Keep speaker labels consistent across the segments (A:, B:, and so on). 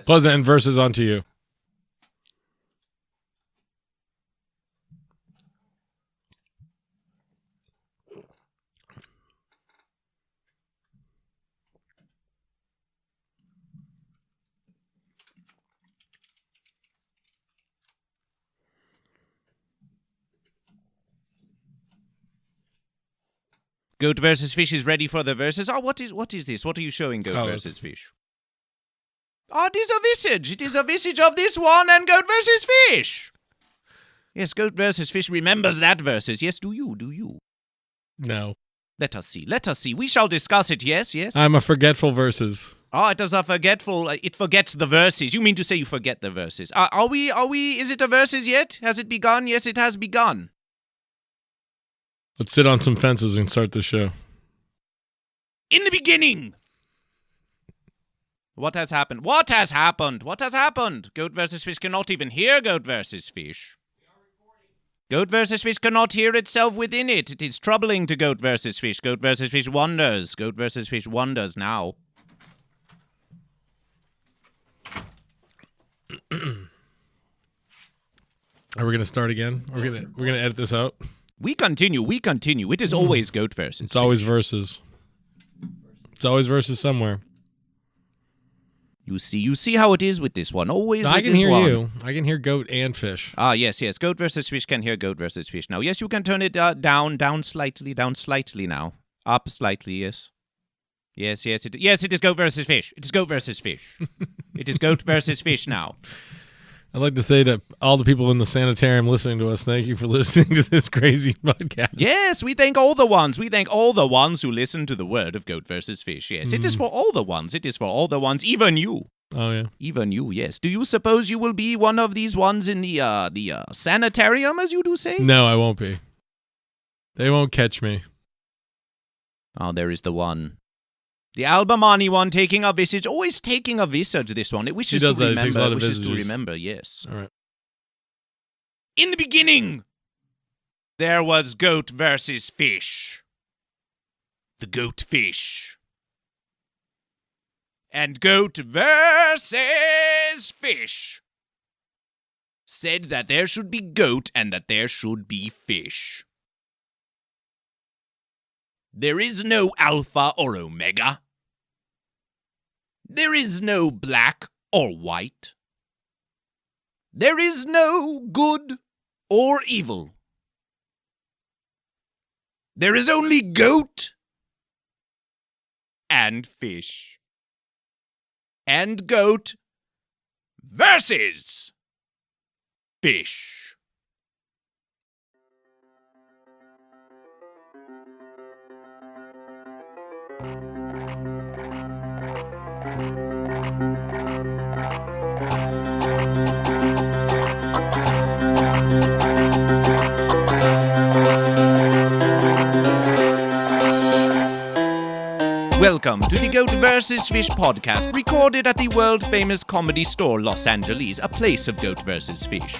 A: Pleasant and verses onto you.
B: Goat versus Fish is ready for the verses. Oh, what is this? What are you showing, Goat versus Fish? Oh, it is a visage. It is a visage of this one and Goat versus Fish. Yes, Goat versus Fish remembers that verses. Yes, do you?
A: No.
B: Let us see. We shall discuss it, yes?
A: I'm a forgetful verses.
B: Oh, it is a forgetful. It forgets the verses. You mean to say you forget the verses? Are we? Is it a verses yet? Has it begun? Yes, it has begun.
A: Let's sit on some fences and start the show.
B: In the beginning. What has happened? What has happened? Goat versus Fish cannot even hear Goat versus Fish. Goat versus Fish cannot hear itself within it. It is troubling to Goat versus Fish. Goat versus Fish wonders. Goat versus Fish wonders now.
A: Are we gonna start again? We're gonna edit this out.
B: We continue. It is always Goat versus
A: It's always verses. It's always verses somewhere.
B: You see how it is with this one. Always
A: no,
B: with
A: I can
B: this
A: hear
B: one.
A: you. I can hear Goat and Fish.
B: Ah, yes. Goat versus Fish can hear Goat versus Fish now. Yes, you can turn it down slightly now. Up slightly, yes. Yes, it is Goat versus Fish. It is Goat versus Fish. It is Goat versus Fish now.
A: I'd like to say to all the people in the sanitarium listening to us, thank you for listening to this crazy podcast.
B: Yes, we thank all the ones. We thank all the ones who listen to the word of Goat versus Fish. Yes, It is for all the ones. It is for all the ones, even you.
A: Oh, yeah.
B: Even you, yes. Do you suppose you will be one of these ones in the sanitarium, as you do say?
A: No, I won't be. They won't catch me.
B: Oh, there is the one. The Bahmani one taking a visage. Always taking a visage, this one. It wishes to remember.
A: It takes a lot of
B: wishes
A: visages.
B: to remember, yes.
A: All right.
B: In the beginning, there was Goat versus Fish. The Goat Fish. And Goat versus Fish said that there should be goat and that there should be fish. There is no alpha or omega. There is no black or white. There is no good or evil. There is only goat and fish. And Goat versus Fish. Welcome to the Goat vs. Fish podcast, recorded at the world-famous Comedy Store, Los Angeles, a place of Goat vs. Fish.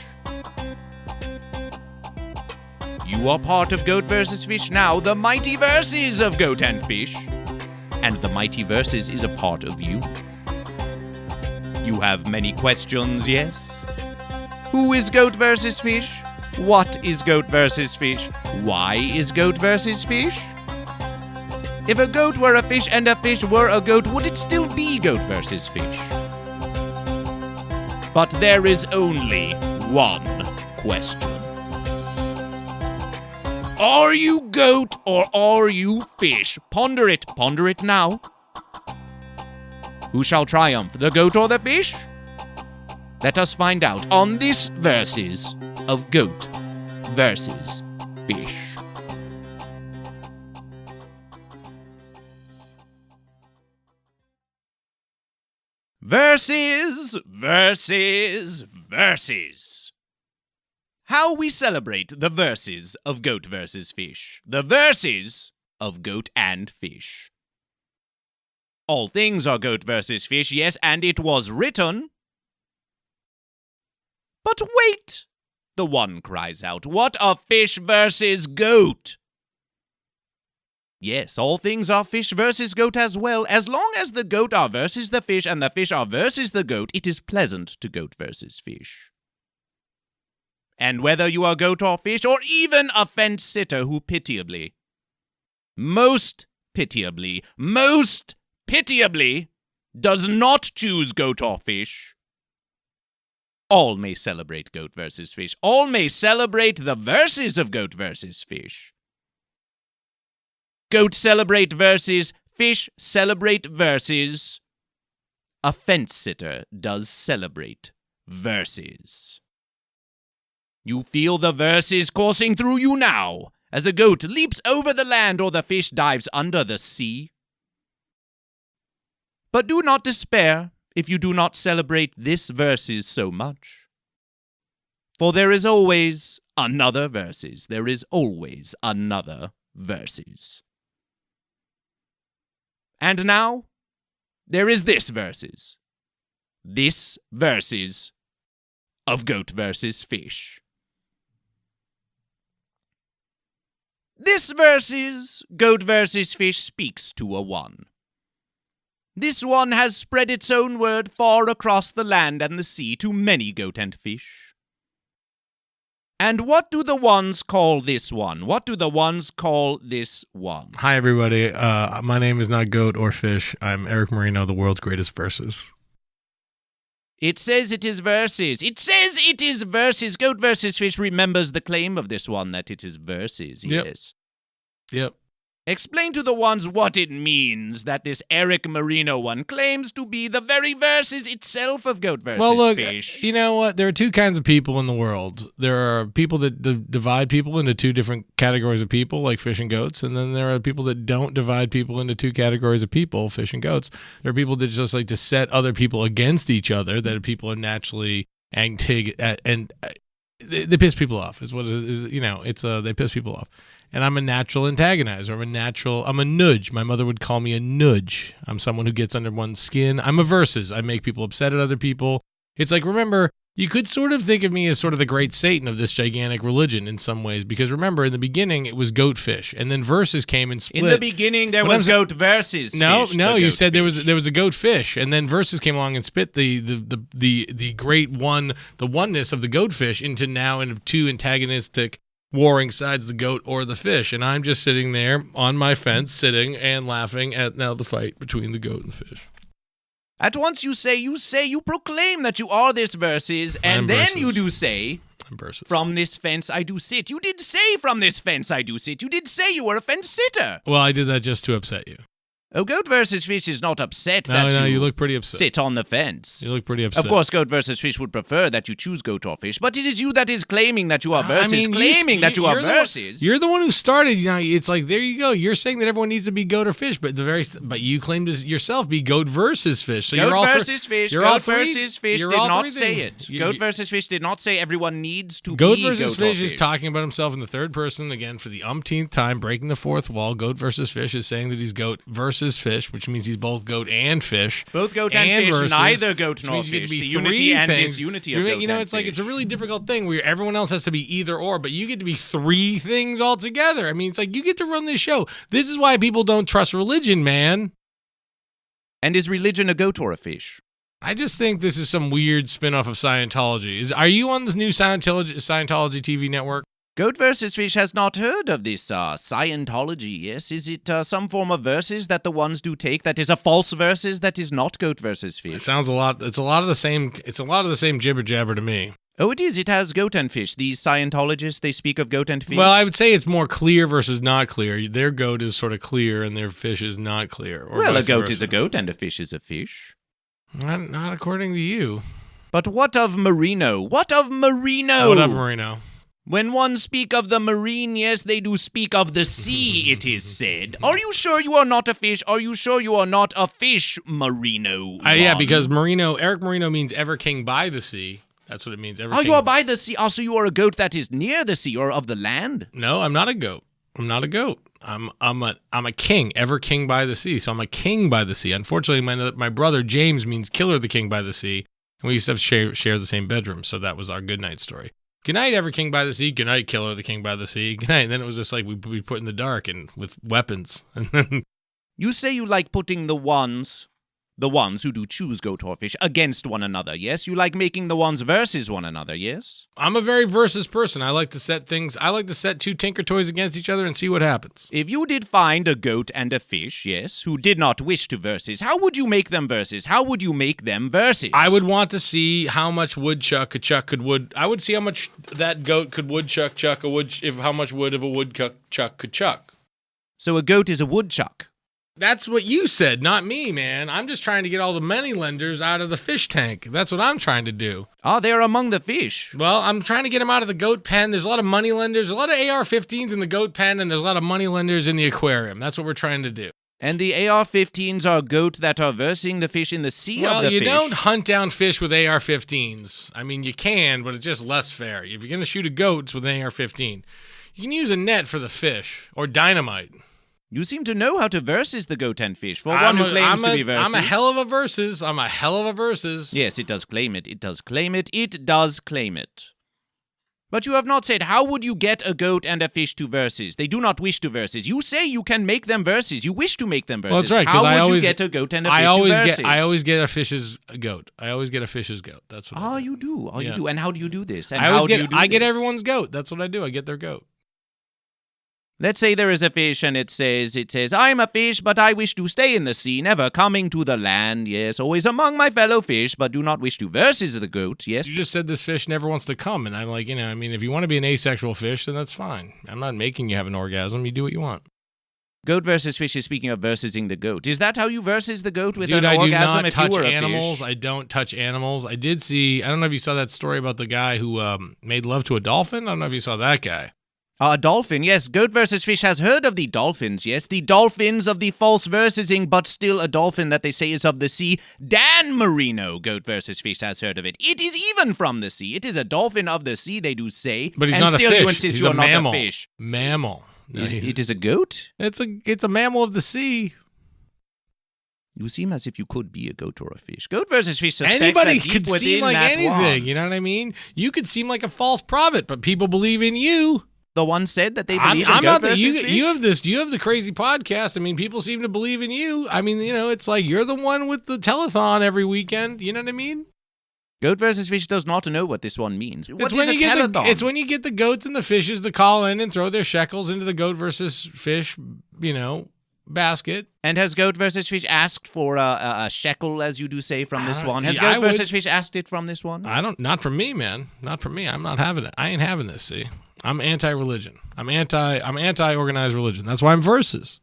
B: You are part of Goat vs. Fish now, the mighty verses of Goat and Fish. And the mighty verses is a part of you. You have many questions, yes? Who is Goat vs. Fish? What is Goat vs. Fish? Why is Goat vs. Fish? If a goat were a fish and a fish were a goat, would it still be Goat versus Fish? But there is only one question. Are you goat or are you fish? Ponder it now. Who shall triumph, the goat or the fish? Let us find out on this verses of Goat versus Fish. Verses. How we celebrate the verses of Goat versus Fish. The verses of Goat and Fish. All things are Goat versus Fish, yes, and it was written. But wait, the one cries out, what of Fish versus Goat? Yes, all things are fish versus goat as well. As long as the goat are versus the fish and the fish are versus the goat, it is pleasant to goat versus fish. And whether you are goat or fish, or even a fence sitter who most pitiably, does not choose goat or fish, all may celebrate goat versus fish. All may celebrate the verses of goat versus fish. Goat celebrate verses, fish celebrate verses. A fence sitter does celebrate verses. You feel the verses coursing through you now, as a goat leaps over the land or the fish dives under the sea. But do not despair if you do not celebrate this verses so much. For there is always another verses. There is always another verses. And now, there is this verses. This verses of goat versus fish. This verses, goat versus fish, speaks to a one. This one has spread its own word far across the land and the sea to many goat and fish. And what do the ones call this one? What do the ones call this one?
A: Hi, everybody. My name is not Goat or Fish. I'm Erik Marino, the world's greatest verses.
B: It says it is verses. It says it is verses. Goat versus fish remembers the claim of this one that it is verses. Yes.
A: Yep.
B: Explain to the ones what it means that this Erik Marino one claims to be the very verses itself of goat versus
A: Well, look,
B: fish.
A: you know what? There are two kinds of people in the world. There are people that divide people into two different categories of people, like fish and goats, and then there are people that don't divide people into two categories of people, fish and goats. There are people that just like to set other people against each other, that people are naturally and they piss people off. Is what it is. You know, they piss people off. And I'm a natural antagonizer. I'm a nudge. My mother would call me a nudge. I'm someone who gets under one's skin. I'm a versus. I make people upset at other people. It's like, remember, you could sort of think of me as sort of the great Satan of this gigantic religion in some ways, because remember, in the beginning, it was goat fish, and then verses came and split.
B: In the beginning, there was goat versus fish.
A: No, you said there was a goat fish, and then verses came along and split the great one, the oneness of the goat fish into two antagonistic warring sides, the goat or the fish. And I'm just sitting there on my fence, sitting and laughing at now the fight between the goat and the fish.
B: At once you proclaim that you are this verses, and then
A: versus.
B: you do say,
A: I'm versus.
B: From this fence I do sit. You did say from this fence I do sit. You did say you were a fence sitter.
A: Well, I did that just to upset you.
B: Oh, goat versus fish is not upset
A: you look pretty upset.
B: Sit on the fence.
A: You look pretty upset.
B: Of course, goat versus fish would prefer that you choose goat or fish, but it is you that is claiming that you are versus, that you are versus.
A: You're the one who started. You know, it's like, there you go. You're saying that everyone needs to be goat or fish, but you claim to yourself be goat versus fish. So
B: goat versus fish. Goat versus fish did not say it. Goat versus fish did not say everyone needs to be goat
A: versus fish.
B: Fish
A: Is talking about himself in the third person again for the umpteenth time, breaking the fourth wall. Goat versus fish is saying that he's goat versus fish, which means he's both goat and fish.
B: Both goat and fish,
A: versus,
B: neither goat nor fish. The unity and disunity of goat and fish.
A: It's like, it's a really difficult thing where everyone else has to be either or, but you get to be three things altogether. I mean, it's like, you get to run this show. This is why people don't trust religion, man.
B: And is religion a goat or a fish?
A: I just think this is some weird spin-off of Scientology. Are you on this new Scientology TV network?
B: Goat versus fish has not heard of this Scientology, yes? Is it some form of verses that the ones do take that is a false verses that is not goat versus fish?
A: It sounds it's a lot of the same jibber jabber to me.
B: Oh, it is. It has goat and fish. These Scientologists, they speak of goat and fish.
A: Well, I would say it's more clear versus not clear. Their goat is sort of clear and their fish is not clear. Or
B: well, a goat is a goat and a fish is a fish.
A: Not according to you.
B: But what of Marino? What of Marino?
A: What of Marino?
B: When one speak of the marine, yes, they do speak of the sea, it is said. Are you sure you are not a fish? Are you sure you are not a fish, Marino?
A: Yeah, because Erik Marino means ever king by the sea. That's what it means. Ever king.
B: You are by the sea. Also, you are a goat that is near the sea or of the land.
A: No, I'm not a goat. I'm not a goat. I'm a king, ever king by the sea. So I'm a king by the sea. Unfortunately, my brother James means killer the king by the sea, and we used to share the same bedroom. So that was our good night story. Good night, ever king by the sea. Good night, killer the king by the sea. Good night. And then it was just like we put in the dark and with weapons. And then
B: You say you like putting the ones who do choose goat or fish, against one another, yes? You like making the ones versus one another, yes?
A: I'm a very versus person. I like to set two Tinker Toys against each other and see what happens.
B: If you did find a goat and a fish, yes, who did not wish to versus, how would you make them versus? How would you make them versus?
A: I would want to see how much woodchuck a chuck could wood. I would see how much that goat could woodchuck chuck how much wood of a woodchuck could chuck.
B: So a goat is a woodchuck.
A: That's what you said, not me, man. I'm just trying to get all the money lenders out of the fish tank. That's what I'm trying to do.
B: Ah, they're among the fish.
A: Well, I'm trying to get them out of the goat pen. There's a lot of money lenders, a lot of AR-15s in the goat pen, and there's a lot of money lenders in the aquarium. That's what we're trying to do.
B: And the AR-15s are goat that are versing the fish in the sea of the fish.
A: Well, you don't hunt down fish with AR-15s. I mean, you can, but it's just less fair. If you're going to shoot a goat with an AR-15, you can use a net for the fish or dynamite.
B: You seem to know how to versus the goat and fish, for one who claims to be versus.
A: I'm a hell of a versus.
B: Yes, it does claim it. It does claim it. It does claim it. But you have not said, how would you get a goat and a fish to versus? They do not wish to versus. You say you can make them versus. You wish to make them versus.
A: Well, that's right,
B: how would you get a goat and a fish to versus?
A: I always get a fish's goat. That's what I do.
B: You do. You do. And how do you do this? And
A: I get everyone's goat. That's what I do. I get their goat.
B: Let's say there is a fish and it says, I'm a fish, but I wish to stay in the sea, never coming to the land, yes, always among my fellow fish, but do not wish to versus the goat, yes.
A: You just said this fish never wants to come, and I'm like, if you want to be an asexual fish, then that's fine. I'm not making you have an orgasm. You do what you want.
B: Goat versus fish is speaking of versing the goat. Is that how you versus the goat with
A: an
B: orgasm?
A: Dude, I do not
B: if
A: touch
B: you were
A: animals.
B: A fish?
A: I don't touch animals. I did see, I don't know if you saw that story about the guy who made love to a dolphin. I don't know if you saw that guy.
B: A dolphin, yes. Goat versus fish has heard of the dolphins, yes. The dolphins of the false versing, but still a dolphin that they say is of the sea. Dan Marino, Goat versus Fish, has heard of it. It is even from the sea. It is a dolphin of the sea, they do say.
A: But he's
B: and
A: not
B: still
A: a fish.
B: You insist
A: He's
B: you
A: a
B: are
A: mammal.
B: Not a fish.
A: Mammal. No,
B: it is a goat?
A: It's a mammal of the sea.
B: You seem as if you could be a goat or a fish. Goat versus fish suspects
A: anybody
B: that
A: could seem like anything.
B: One.
A: You know what I mean? You could seem like a false prophet, but people believe in you.
B: The one said that they believe
A: I'm
B: in goat
A: not
B: versus fish?
A: You have the crazy podcast. I mean, people seem to believe in you. I mean, it's like you're the one with the telethon every weekend. You know what I mean?
B: Goat versus fish does not know what this one means. It's
A: when you get the goats and the fishes to call in and throw their shekels into the goat versus fish, basket.
B: And has goat versus fish asked for a shekel, as you do say, from this one? Has goat versus fish asked it from this one?
A: Not from me, man. Not from me. I'm not having it. I ain't having this. See, I'm anti-religion. I'm anti-organized religion. That's why I'm versus.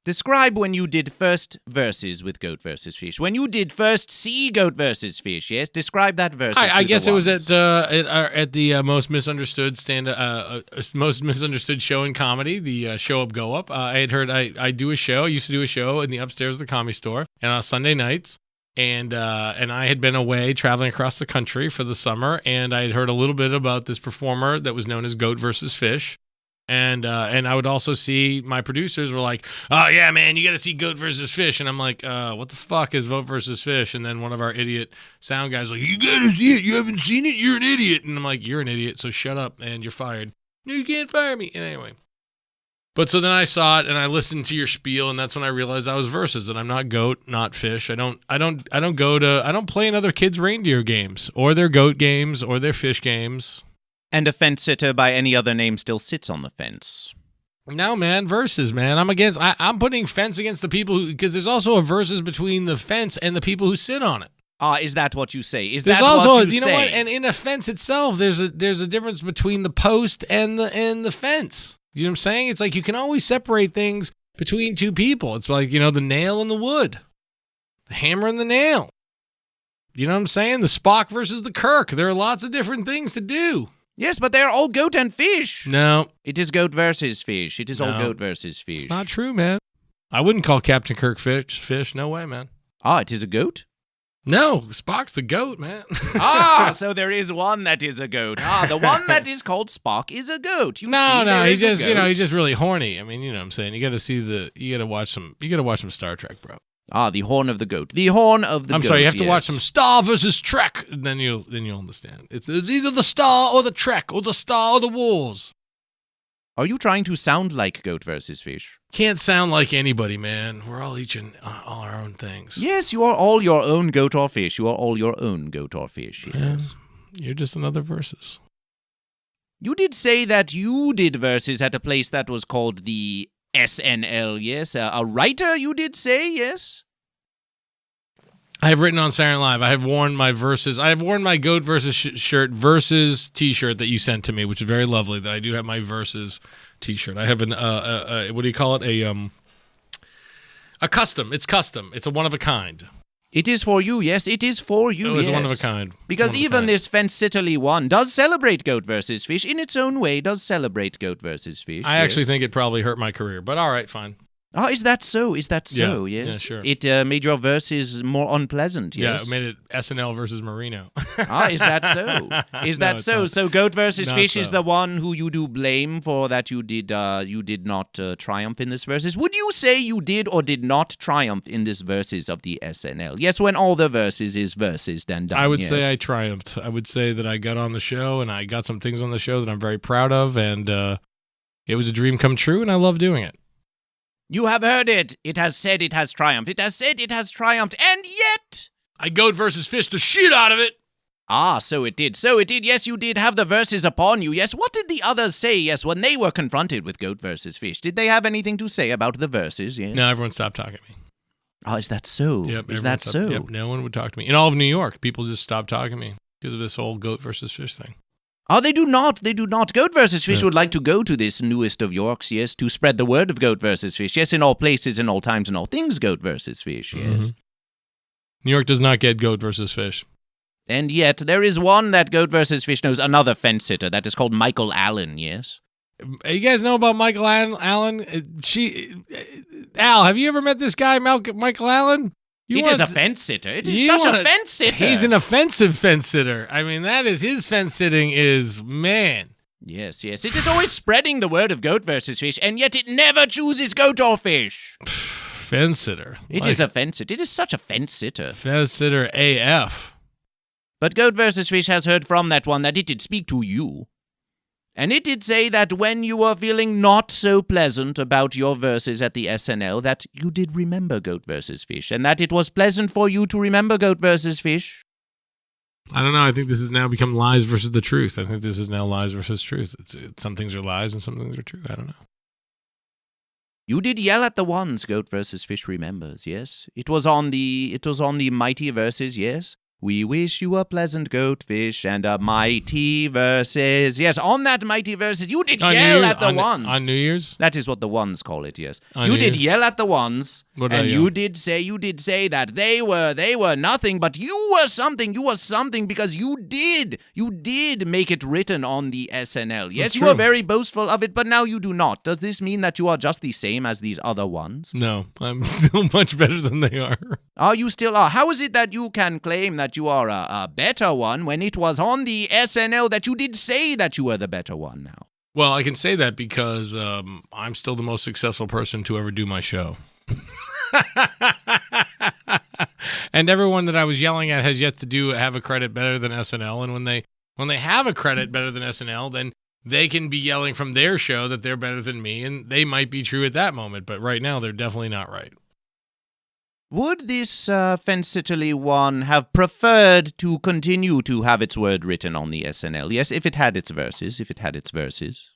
B: Describe when you did first verses with goat versus fish. When you did first see goat versus fish, yes? Describe that versus.
A: I guess it was at the most misunderstood most misunderstood show in comedy, the Show Up Go Up. I had heard I used to do a show in the upstairs of the Comedy Store, and on Sunday nights. And I had been away traveling across the country for the summer, and I had heard a little bit about this performer that was known as Goat versus Fish. And I would also see my producers were like, oh, yeah, man, you got to see Goat versus Fish. And I'm like, what the fuck is Vote versus Fish? And then one of our idiot sound guys like, you got to see it. You haven't seen it? You're an idiot. And I'm like, you're an idiot, so shut up, and you're fired. No, you can't fire me. And anyway. But so then I saw it and I listened to your spiel, and that's when I realized I was versus, and I'm not goat, not fish. I don't play in other kids' reindeer games or their goat games or their fish games.
B: And a fence sitter by any other name still sits on the fence.
A: No, man, versus, man. I'm putting fence against the people because there's also a versus between the fence and the people who sit on it.
B: Is that what you say?
A: There's also, you know what? And in a fence itself, there's a difference between the post and the fence. You know what I'm saying? It's like you can always separate things between two people. It's like, the nail and the wood, the hammer and the nail. You know what I'm saying? The Spock versus the Kirk. There are lots of different things to do.
B: Yes, but they're all goat and fish.
A: No.
B: It is goat versus fish. It is all goat versus fish.
A: It's not true, man. I wouldn't call Captain Kirk fish. No way, man.
B: It is a goat?
A: No, Spock's the goat, man.
B: So there is one that is a goat. The one that is called Spock is a goat.
A: No, he's just, he's just really horny. I mean, you know what I'm saying? You got to watch some Star Trek, bro.
B: Ah, the horn of the goat. The horn of the goat.
A: I'm sorry, you have to
B: yes.
A: watch some Star versus Trek, and then you'll understand. It's either the Star or the Trek, or the Star or the Wars.
B: Are you trying to sound like Goat vs. Fish?
A: Can't sound like anybody, man. We're all each in all our own things.
B: Yes, you are all your own goat or fish. You are all your own goat or fish. Yes.
A: You're just another versus.
B: You did say that you did verses at a place that was called the SNL, yes? A writer, you did say, yes?
A: I have written on Saturday Night Live. I have worn my verses. I have worn my Goat versus shirt versus T-shirt that you sent to me, which is very lovely. That I do have my versus T-shirt. I have an what do you call it? A custom. It's custom. It's a one of a kind.
B: It is for you, yes. It is for you,
A: It's
B: yes.
A: one of a kind.
B: Because even this fence-sitterly one does celebrate Goat versus Fish in its own way. Does celebrate Goat versus Fish.
A: I actually think it probably hurt my career, but all right, fine.
B: Oh, is that so? Is that so?
A: Yeah,
B: Yes.
A: yeah, sure.
B: It made your verses more unpleasant. Yes.
A: Yeah, it made it SNL versus Marino.
B: Is that so? Is that
A: it's
B: so?
A: not.
B: So Goat versus
A: Not
B: Fish is
A: so.
B: the one who you do blame for that you did not triumph in this verses. Would you say you did or did not triumph in this verses of the SNL? Yes, when all the verses is verses then done.
A: I would
B: yes.
A: say I triumphed. I would say that I got on the show and I got some things on the show that I'm very proud of, and it was a dream come true, and I love doing it.
B: You have heard it. It has said it has triumphed. It has said it has triumphed, and yet
A: I Goat versus Fish the shit out of it.
B: Ah, so it did. So it did. Yes, you did have the verses upon you. Yes, what did the others say? Yes, when they were confronted with Goat versus Fish, did they have anything to say about the verses? Yes.
A: No, everyone stopped talking to me.
B: Oh, is that so?
A: Yep,
B: Is
A: everyone
B: that
A: stopped-
B: so?
A: Yep, no one would talk to me. In all of New York, people just stopped talking to me because of this whole Goat versus Fish thing.
B: Oh, they do not. They do not. Goat versus Fish
A: Yeah.
B: would like to go to this newest of Yorks, yes, to spread the word of Goat versus Fish. Yes, in all places, in all times, in all things, Goat versus Fish, yes.
A: Mhm. New York does not get Goat versus Fish.
B: And yet, there is one that Goat versus Fish knows, another fence-sitter, that is called Michael Allen, yes?
A: You guys know about Michael Allen? Al, have you ever met this guy, Michael Allen?
B: It is a fence-sitter. It is such a fence-sitter.
A: He's an offensive fence-sitter. I mean, that is his fence-sitting is, man.
B: Yes, yes. It is always spreading the word of Goat versus Fish, and yet it never chooses goat or fish.
A: Fence-sitter.
B: It is a fence-sitter. It is such a fence-sitter.
A: Fence-sitter AF.
B: But Goat versus Fish has heard from that one that it did speak to you. And it did say that when you were feeling not so pleasant about your verses at the SNL, that you did remember Goat versus Fish, and that it was pleasant for you to remember Goat versus Fish.
A: I don't know. I think this has now become lies versus the truth. I think this is now lies versus truth. Some things are lies and some things are true. I don't know.
B: You did yell at the ones Goat versus Fish remembers, yes? It was on the mighty verses, yes? We wish you a pleasant goat fish and a mighty verses. Yes, on that mighty verses, you did yell at the ones.
A: On New Year's?
B: That is what the ones call it, yes.
A: On
B: You
A: New
B: did
A: Year's?
B: yell at the ones,
A: What did I
B: and
A: yell?
B: you did say that they were nothing, but you were something because you did make it written on the SNL. Yes,
A: That's
B: you
A: true.
B: were very boastful of it, but now you do not. Does this mean that you are just the same as these other ones?
A: No, I'm still much better than they are.
B: Are you still are? How is it that you can claim that you are a better one when it was on the SNL that you did say that you were the better one now?
A: Well, I can say that because I'm still the most successful person to ever do my show. And everyone that I was yelling at has yet to have a credit better than SNL. And when they have a credit better than SNL, then they can be yelling from their show that they're better than me, and they might be true at that moment. But right now, they're definitely not right.
B: Would this fence-sitterly one have preferred to continue to have its word written on the SNL? Yes, if it had its verses,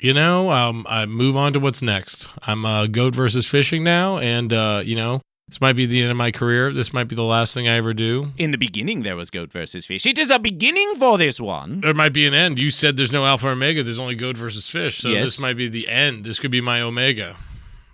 A: You know, I move on to what's next. I'm Goat versus Fishing now, and, this might be the end of my career. This might be the last thing I ever do.
B: In the beginning, there was Goat versus Fish. It is a beginning for this one.
A: There might be an end. You said there's no Alpha or Omega. There's only Goat versus Fish, so
B: Yes.
A: this might be the end. This could be my Omega.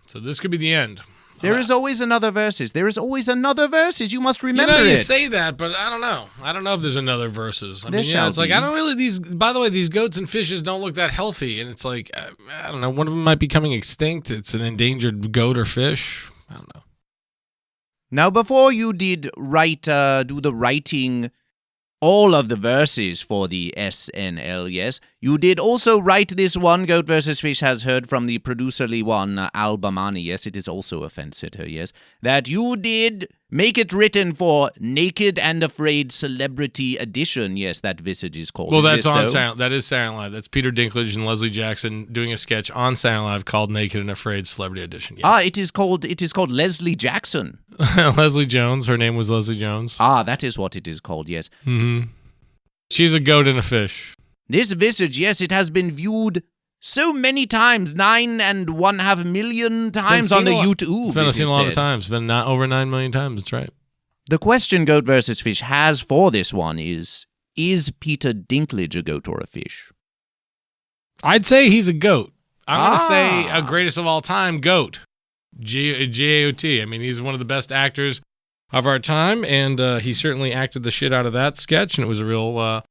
A: So this could be the end.
B: There is always another verses. There is always another verses. You must remember
A: you
B: it.
A: say that, but I don't know. I don't know if there's another verses. I
B: There
A: mean,
B: shall
A: it's like,
B: be.
A: I don't really, by the way, these goats and fishes don't look that healthy. And it's like, I don't know, one of them might be becoming extinct. It's an endangered goat or fish. I don't know.
B: Now, before you did do the writing all of the verses for the SNL, yes. You did also write this one. Goat vs. Fish has heard from the producerly one, Bahmani, yes. It is also a fence sitter, yes. That you did make it written for Naked and Afraid Celebrity Edition, yes, that visage is called.
A: Well, that's on Saturday. That is Saturday Night Live. That's Peter Dinklage and Leslie Jackson doing a sketch on Saturday Night Live called Naked and Afraid Celebrity Edition. Yes.
B: It is called Leslie Jackson.
A: Leslie Jones. Her name was Leslie Jones.
B: That is what it is called, yes.
A: Mm-hmm. She's a goat and a fish.
B: This visage, yes, it has been viewed so many times, 9.5 million times on the YouTube.
A: It's been seen a lot of times. It's been over 9 million times. That's right.
B: The question Goat vs. Fish has for this one is Peter Dinklage a goat or a fish?
A: I'd say he's a goat. I'm going to say a greatest of all time goat. G-A-O-T. I mean, he's one of the best actors of our time, and he certainly acted the shit out of that sketch, and it was a real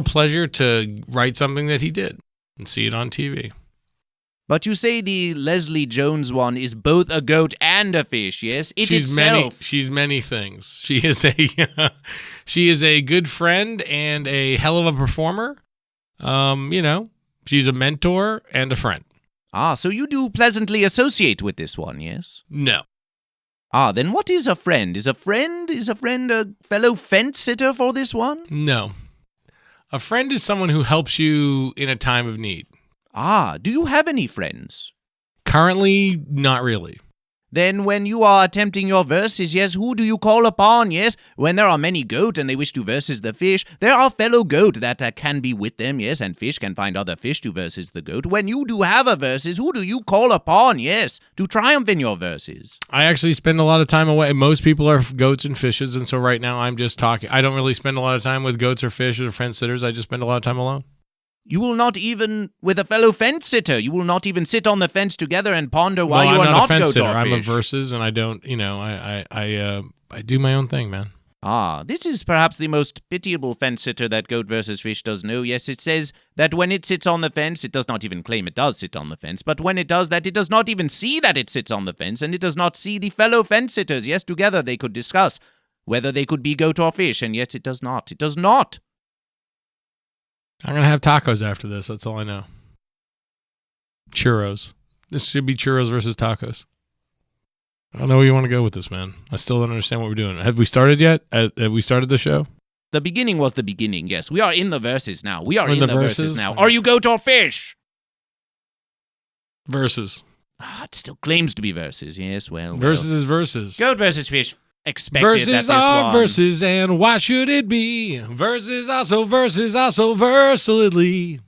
A: pleasure to write something that he did and see it on TV.
B: But you say the Leslie Jones one is both a goat and a fish, yes?
A: She's many things. She is a good friend and a hell of a performer. She's a mentor and a friend.
B: So you do pleasantly associate with this one, yes?
A: No.
B: Then what is a friend? Is a friend a fellow fence sitter for this one?
A: No. A friend is someone who helps you in a time of need.
B: Do you have any friends?
A: Currently, not really.
B: Then when you are attempting your verses, yes, who do you call upon, yes? When there are many goat and they wish to versus the fish, there are fellow goat that can be with them, yes, and fish can find other fish to versus the goat. When you do have a verses, who do you call upon, yes, to triumph in your verses?
A: I actually spend a lot of time away. Most people are goats and fishes, and so right now I'm just talking. I don't really spend a lot of time with goats or fish or fence sitters. I just spend a lot of time alone.
B: You will not even, with a fellow fence sitter, you will not even sit on the fence together and ponder why you are not
A: a fence
B: goat
A: sitter.
B: or fish.
A: I'm a versus, and I don't, I do my own thing, man.
B: This is perhaps the most pitiable fence sitter that Goat vs. Fish does know. Yes, it says that when it sits on the fence, it does not even claim it does sit on the fence, but when it does that, it does not even see that it sits on the fence, and it does not see the fellow fence sitters. Yes, together they could discuss whether they could be goat or fish, and yet it does not. It does not.
A: I'm going to have tacos after this. That's all I know. Churros. This should be churros versus tacos. I don't know where you want to go with this, man. I still don't understand what we're doing. Have we started yet? Have we started the show?
B: The beginning was the beginning, yes. We are in the verses now. We are in the verses now. Are you goat or fish?
A: Verses.
B: It still claims to be verses, yes. Well,
A: verses is verses.
B: Goat versus fish. Expected
A: verses
B: that this
A: are
B: one.
A: Verses, and why should it be? Verses are so versatilely.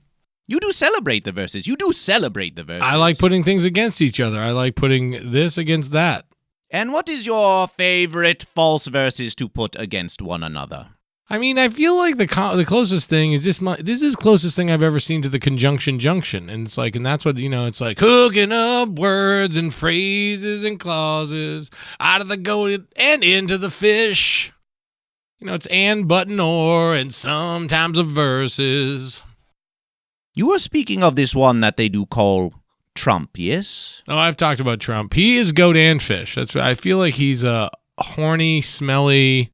B: You do celebrate the verses. You do celebrate the verses.
A: I like putting things against each other. I like putting this against that.
B: And what is your favorite false verses to put against one another?
A: I mean, I feel like the closest thing is this is the closest thing I've ever seen to the conjunction junction. And it's like, and that's what, it's like hooking up words and phrases and clauses out of the goat and into the fish. It's and, but, and, or, and sometimes a verses.
B: You are speaking of this one that they do call Trump, yes?
A: Oh, I've talked about Trump. He is goat and fish. I feel like he's a horny, smelly,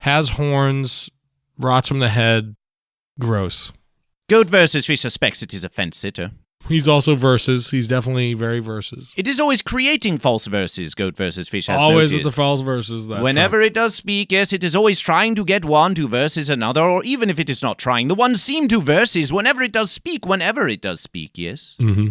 A: has horns, rots from the head, gross.
B: Goat versus fish suspects it is a fence sitter.
A: He's also verses. He's definitely very verses.
B: It is always creating false verses, Goat versus Fish has
A: always
B: noticed.
A: With the false verses.
B: Whenever it does speak, yes, it is always trying to get one to versus another, or even if it is not trying, the one seem to verses whenever it does speak, yes?
A: Mm-hmm.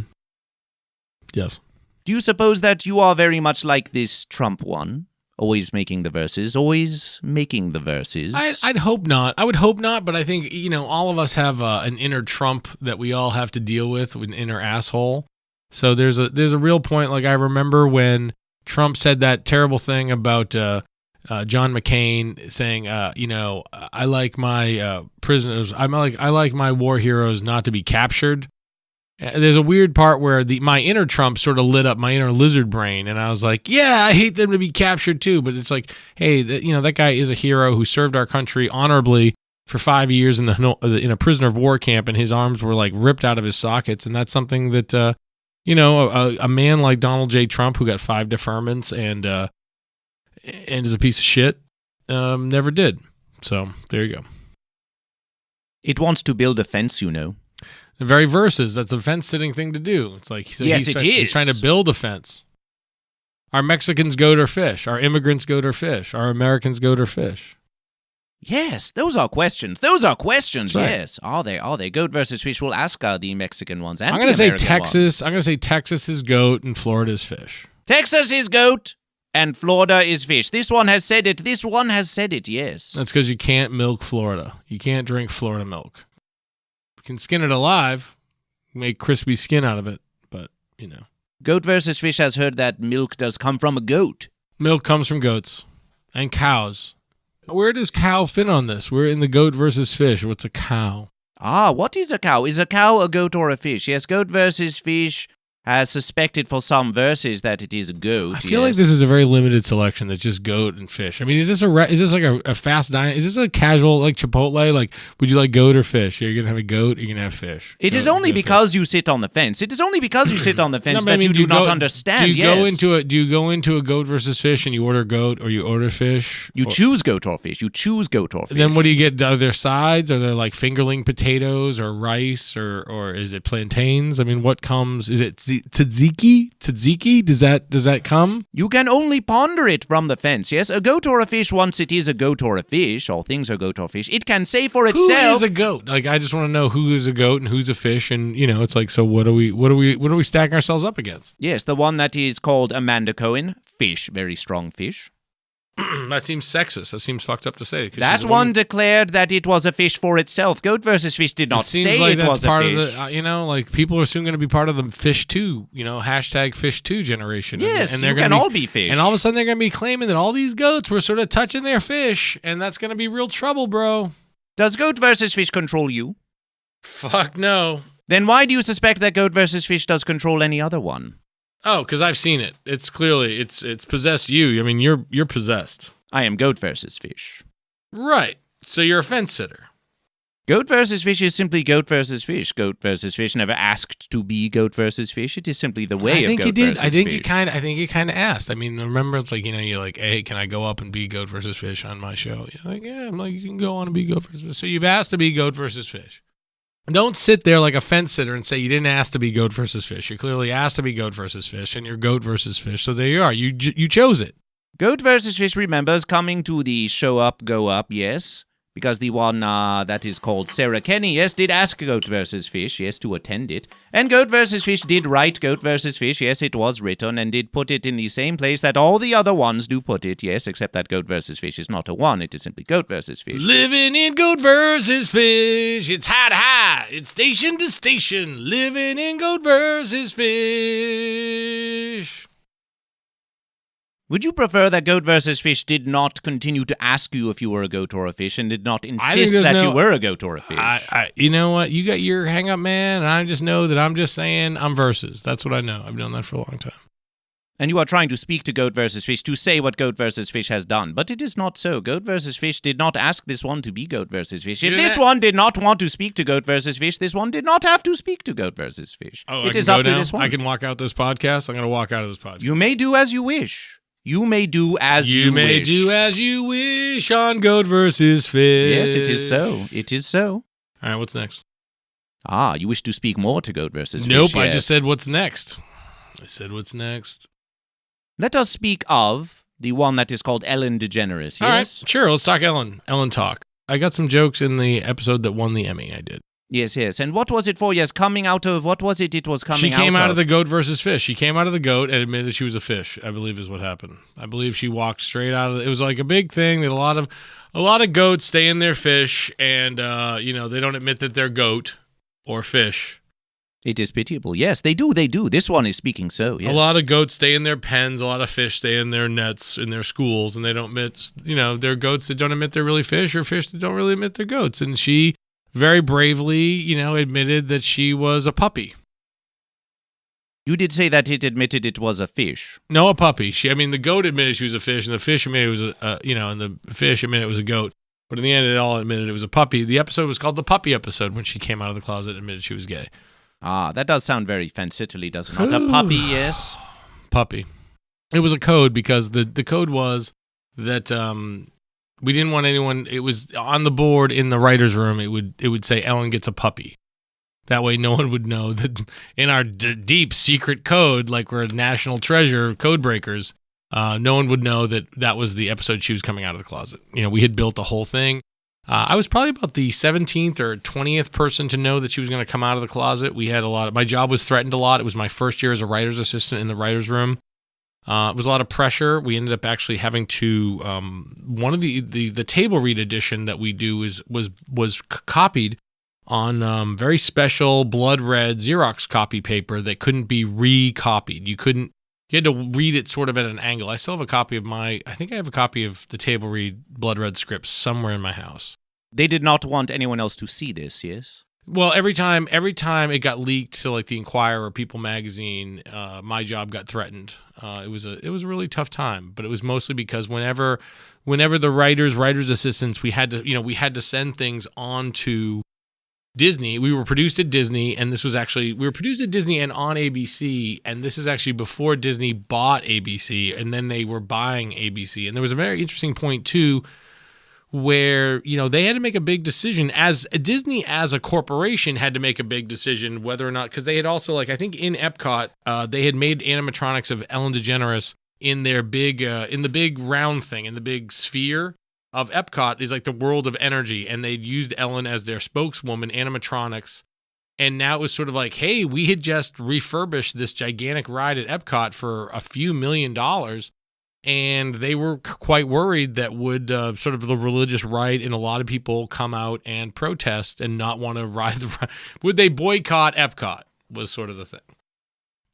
A: Yes.
B: Do you suppose that you are very much like this Trump one? Always making the verses, always making the verses.
A: I'd hope not. I would hope not, but I think, all of us have an inner Trump that we all have to deal with, an inner asshole. So there's a real point. Like, I remember when Trump said that terrible thing about John McCain saying, I like my prisoners, I like my war heroes not to be captured. There's a weird part where my inner Trump sort of lit up, my inner lizard brain, and I was like, yeah, I hate them to be captured too. But it's like, hey, that guy is a hero who served our country honorably for 5 years in a prisoner of war camp, and his arms were like ripped out of his sockets. And that's something that, a man like Donald J. Trump, who got 5 deferments and is a piece of shit, never did. So there you go.
B: It wants to build a fence, you know.
A: The very verses, that's a fence-sitting thing to do. It's like
B: Yes, it is.
A: He's trying to build a fence. Our Mexicans goat or fish. Our immigrants goat or fish. Our Americans goat or fish.
B: Yes, those are questions. Those are questions,
A: That's right.
B: yes. Are they? Are they? Goat versus fish. We'll ask the Mexican ones and
A: I'm
B: the
A: going to say
B: American
A: Texas.
B: ones.
A: I'm going to say Texas is goat and Florida is fish.
B: Texas is goat and Florida is fish. This one has said it. This one has said it, yes.
A: That's because you can't milk Florida. You can't drink Florida milk. You can skin it alive, make crispy skin out of it, but, you know.
B: Goat versus fish has heard that milk does come from a goat.
A: Milk comes from goats and cows. Where does cow fit on this? We're in the goat versus fish. What's a cow?
B: Ah, what is a cow? Is a cow a goat or a fish? Yes, goat versus fish has suspected for some verses that it is a goat.
A: I feel like this is a very limited selection that's just goat and fish. I mean, is this like a fast dining? Is this a casual like Chipotle? Like, would you like goat or fish? You're gonna have a goat. You're gonna have fish.
B: It is only because you sit on the fence. It is only because you sit on the fence
A: No, but I
B: that
A: mean,
B: you do not understand.
A: Do you go into a goat versus fish and you order goat or you order fish?
B: You choose goat or fish. You choose goat or fish.
A: And then what do you get? Are there sides? Are there like fingerling potatoes or rice or is it plantains? I mean, what comes? Is it tzatziki? Tzatziki? Does that come?
B: You can only ponder it from the fence, yes? A goat or a fish, once it is a goat or a fish, all things are goat or fish, it can say for itself...
A: Who is a goat? Like, I just want to know who is a goat and who's a fish, and, you know, it's like, so what are we stacking ourselves up against?
B: Yes, the one that is called Amanda Cohen, fish, very strong fish.
A: That seems sexist. That seems fucked up to say.
B: That one declared that it was a fish for itself. Goat versus fish did not say
A: like
B: it was a
A: part
B: fish.
A: Of the, you know, like people are soon going to be part of the fish too. You know, hashtag fish too generation.
B: Yes,
A: and they're
B: you can all be fish.
A: And all of a sudden they're going to be claiming that all these goats were sort of touching their fish, and that's going to be real trouble, bro.
B: Does goat versus fish control you?
A: Fuck no.
B: Then why do you suspect that goat versus fish does control any other one?
A: Oh, because I've seen it. It's clearly it's possessed you. I mean, you're possessed.
B: I am goat versus fish.
A: Right. So you're a fence sitter.
B: Goat versus fish is simply goat versus fish. Goat versus fish never asked to be goat versus fish. It is simply the way of goat versus fish.
A: I think you kind of asked. I mean, remember, it's like, you know, you're like, hey, can I go up and be goat versus fish on my show? You're like, yeah. I'm like, you can go on and be goat versus fish. So you've asked to be goat versus fish. Don't sit there like a fence sitter and say you didn't ask to be goat versus fish. You clearly asked to be goat versus fish, and you're goat versus fish. So there you are. You chose it.
B: Goat versus fish remembers coming to the show up, go up, yes. Because the one that is called Sarah Kenny, yes, did ask Goat versus Fish, yes, to attend it. And Goat versus Fish did write Goat versus Fish, yes, it was written, and did put it in the same place that all the other ones do put it, yes, except that Goat versus Fish is not a one, it is simply Goat versus Fish.
A: Living in Goat versus Fish, it's high to high, it's station to station. Living in Goat versus Fish.
B: Would you prefer that Goat versus Fish did not continue to ask you if you were a goat or a fish and did not insist that you were a goat or a fish?
A: You know what? You got your hang up, man, and I just know that I'm just saying I'm versus. That's what I know. I've known that for a long time.
B: And you are trying to speak to Goat versus Fish to say what Goat versus Fish has done. But it is not so. Goat versus Fish did not ask this one to be Goat versus Fish. If this one did not want to speak to Goat versus Fish, this one did not have to speak to Goat versus Fish.
A: Oh,
B: it is up to this one.
A: I can walk out this podcast. I'm going to walk out of this podcast.
B: You may do as you wish. You may do as you wish.
A: You may do as you wish on Goat versus Fish.
B: Yes, it is so. It is so.
A: All right, what's next?
B: Ah, you wish to speak more to Goat versus Fish.
A: Nope,
B: yes.
A: I just said what's next. I said what's next.
B: Let us speak of the one that is called Ellen DeGeneres, yes?
A: All right, sure, let's talk Ellen. Ellen talk. I got some jokes in the episode that won the Emmy, I did.
B: Yes, yes. And what was it for? Yes, coming out of, what was it was coming out of?
A: She came out of the Goat versus Fish. She came out of the goat and admitted she was a fish, I believe is what happened. I believe she walked straight out of it. It was like a big thing that a lot of goats stay in their fish and, you know, they don't admit that they're goat or fish.
B: It is pitiable. Yes, they do. This one is speaking so, yes.
A: A lot of goats stay in their pens. A lot of fish stay in their nets, in their schools, and they don't admit, you know, they're goats that don't admit they're really fish or fish that don't really admit they're goats. And she very bravely, you know, admitted that she was a puppy.
B: You did say that it admitted it was a fish.
A: No, a puppy. The goat admitted she was a fish, and the fish admitted it was and the fish admitted it was a goat. But in the end, it all admitted it was a puppy. The episode was called the puppy episode when she came out of the closet and admitted she was gay.
B: Ah, that does sound very fancifully, does it not? A puppy, yes.
A: Puppy. It was a code because the code was that We didn't want anyone. It was on the board in the writer's room. It would say Ellen gets a puppy. That way, no one would know that in our deep secret code, like we're national treasure code breakers, no one would know that was the episode she was coming out of the closet. We had built a whole thing. I was probably about the 17th or 20th person to know that she was going to come out of the closet. We had my job was threatened a lot. It was my first year as a writer's assistant in the writer's room. It was a lot of pressure. We ended up actually having to, one of the table read edition that we do was copied on very special blood red Xerox copy paper that couldn't be recopied. You had to read it sort of at an angle. I still have a copy of I think I have a copy of the table read blood red scripts somewhere in my house.
B: They did not want anyone else to see this, yes?
A: Well, every time it got leaked to like the Inquirer or People magazine, my job got threatened. It was a really tough time, but it was mostly because whenever the writers assistants, we had to send things on to Disney. We were produced at Disney, and we were produced at Disney and on ABC, and this is actually before Disney bought ABC, and then they were buying ABC. And there was a very interesting point too, where they had to make a big decision. As Disney as a corporation had to make a big decision whether or not, because they had also, like, I think in Epcot, they had made animatronics of Ellen DeGeneres in their big in the big round thing, in the big sphere of Epcot is like the world of energy, and they'd used Ellen as their spokeswoman, animatronics. And now it was sort of like, hey, we had just refurbished this gigantic ride at Epcot for a few $1 million, and they were quite worried that would sort of the religious right and a lot of people come out and protest and not want to ride the ride. Would they boycott Epcot was sort of the thing.